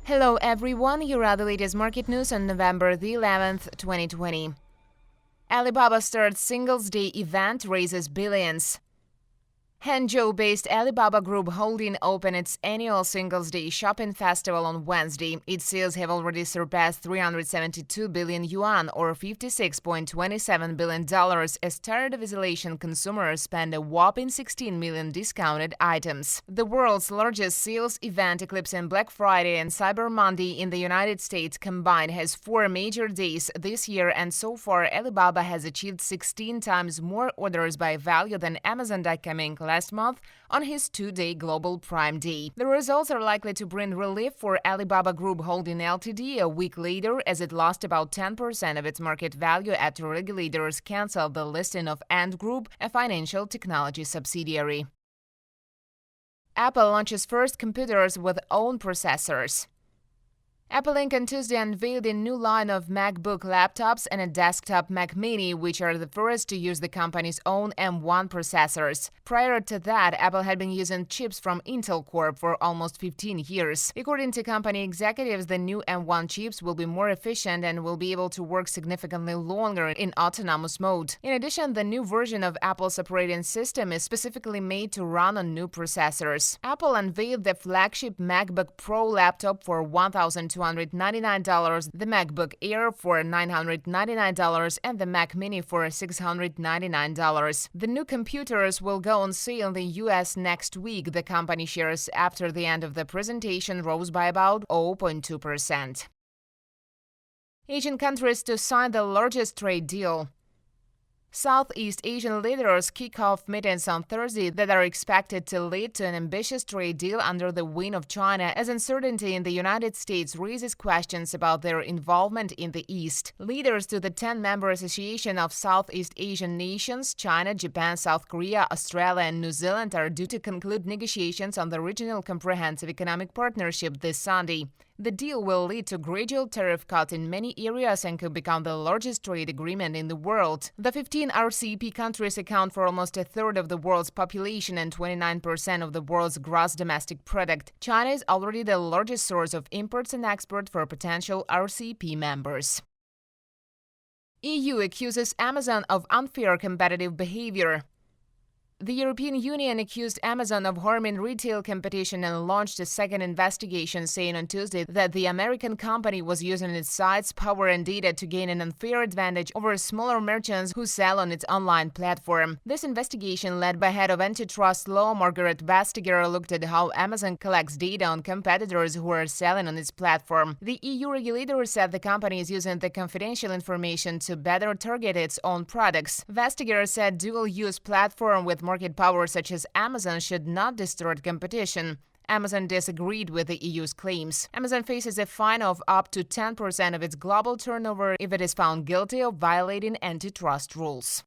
Hello everyone, here are the latest market news on November the 11th, 2020. Alibaba starts Singles Day event, raises billions. Hangzhou-based Alibaba Group Holding opened its annual Singles Day shopping festival on Wednesday. Its sales have already surpassed 372 billion yuan, or $56.27 billion, as tired of isolation consumers spend a whopping 16 million discounted items. The world's largest sales event, eclipsing Black Friday and Cyber Monday in the United States combined, has 4 major days this year, and so far Alibaba has achieved 16 times more orders by value than Amazon.com last month on his 2-day global Prime Day. The results are likely to bring relief for Alibaba Group Holding Ltd. a week later, as it lost about 10% of its market value after regulators canceled the listing of Ant Group, a financial technology subsidiary. Apple launches first computers with own processors. Apple Inc. on Tuesday unveiled a new line of MacBook laptops and a desktop Mac Mini, which are the first to use the company's own M1 processors. Prior to that, Apple had been using chips from Intel Corp for almost 15 years. According to company executives, the new M1 chips will be more efficient and will be able to work significantly longer in autonomous mode. In addition, the new version of Apple's operating system is specifically made to run on new processors. Apple unveiled the flagship MacBook Pro laptop for $1,299, the MacBook Air for $999, and the Mac Mini for $699. The new computers will go on sale in the US next week, the company shares after the end of the presentation rose by about 0.2%. Asian countries to sign the largest trade deal. Southeast Asian leaders kick off meetings on Thursday that are expected to lead to an ambitious trade deal under the wing of China, as uncertainty in the United States raises questions about their involvement in the East. Leaders to the 10-member Association of Southeast Asian Nations, China, Japan, South Korea, Australia, and New Zealand, are due to conclude negotiations on the Regional Comprehensive Economic Partnership this Sunday. The deal will lead to gradual tariff cuts in many areas and could become the largest trade agreement in the world. The 15 RCEP countries account for almost a third of the world's population and 29% of the world's gross domestic product. China is already the largest source of imports and exports for potential RCEP members. EU accuses Amazon of unfair competitive behavior. The European Union accused Amazon of harming retail competition and launched a second investigation, saying on Tuesday that the American company was using its site's power and data to gain an unfair advantage over smaller merchants who sell on its online platform. This investigation, led by head of antitrust law Margaret Vestager, looked at how Amazon collects data on competitors who are selling on its platform. The EU regulator said the company is using the confidential information to better target its own products. Vestager said dual-use platform with market power such as Amazon should not distort competition. Amazon disagreed with the EU's claims. Amazon faces a fine of up to 10% of its global turnover if it is found guilty of violating antitrust rules.